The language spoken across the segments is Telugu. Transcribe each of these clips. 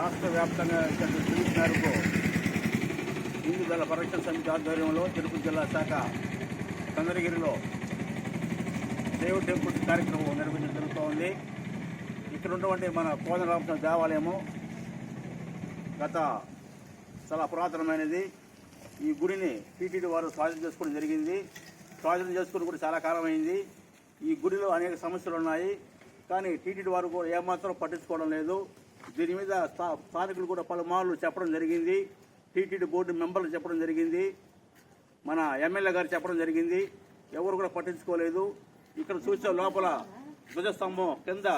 రాష్ట్ర వ్యాప్తంగా పిలుపు మేరకు హిందూ దళ పరిరక్షణ సమితి ఆధ్వర్యంలో తిరుపతి జిల్లా శాఖ చంద్రగిరిలో దేవు టెంపుల్ కార్యక్రమం నిర్వహించడం జరుగుతోంది. ఇక్కడ ఉన్నటువంటి మన కోదండరామస్వామి దేవాలయము గత చాలా పురాతనమైనది. ఈ గుడిని టీటీడీ వారు స్వాధీనం చేసుకోవడం జరిగింది. స్వాధీనం చేసుకుని కూడా చాలా కాలం అయింది. ఈ గుడిలో అనేక సమస్యలు ఉన్నాయి, కానీ టీటీడీ వారు కూడా ఏమాత్రం పట్టించుకోవడం లేదు. దీని మీద స్థానికులు కూడా పలుమార్లు చెప్పడం జరిగింది. టీటీడీ బోర్డు మెంబర్లు చెప్పడం జరిగింది, మన ఎమ్మెల్యే గారు చెప్పడం జరిగింది. ఎవరు కూడా పట్టించుకోలేదు. ఇక్కడ చూసే లోపల ధ్వజస్తంభం కింద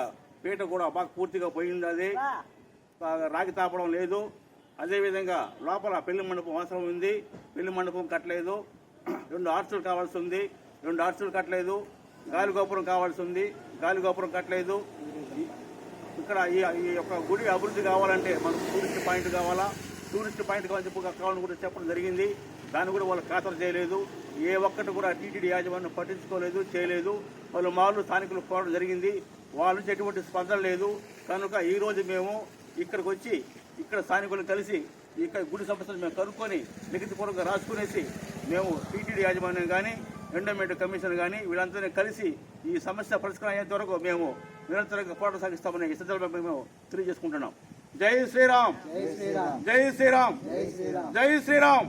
పీట కూడా బాగా పూర్తిగా పోయింది, అది రాగి తాపడం లేదు. అదేవిధంగా లోపల పెళ్లి మండపం అవసరం ఉంది, పెళ్లి మండపం కట్టలేదు. 2 ఆర్చులు కావాల్సి ఉంది, 2 ఆర్చులు కట్టలేదు. గాలి గోపురం కావాల్సి ఉంది, గాలి గోపురం కట్టలేదు. ఇక్కడ ఈ యొక్క గుడి అభివృద్ధి కావాలంటే మనకు టూరిస్ట్ పాయింట్ కావాలా, టూరిస్ట్ పాయింట్ కావాలని కూడా చెప్పడం జరిగింది. దాన్ని కూడా వాళ్ళు ఖాతరు చేయలేదు. ఏ ఒక్కటి కూడా టీటీడీ యాజమాన్యం పట్టించుకోలేదు, చేయలేదు. వాళ్ళు మార్లు స్థానికులు కోరడం జరిగింది, వాళ్ళ నుంచి ఎటువంటి స్పందన లేదు. కనుక ఈరోజు మేము ఇక్కడికి వచ్చి ఇక్కడ స్థానికులను కలిసి ఇక్కడ గుడి సమస్యలు మేము కనుక్కొని లిఖితపూర్వకంగా రాసుకునేసి మేము టీటీడీ యాజమాన్యం కానీ ఎండోమెంట్ కమిషన్ కానీ వీళ్ళందరినీ కలిసి ఈ సమస్య పరిష్కారం అయ్యేంత వరకు మేము నిరంతరంగా పోరాటం సాగిస్తామని ఈ సందర్భంగా మేము తెలియజేసుకుంటున్నాం. జై శ్రీరామ్, జై శ్రీరామ్, జై శ్రీరామ్, జై శ్రీరామ్.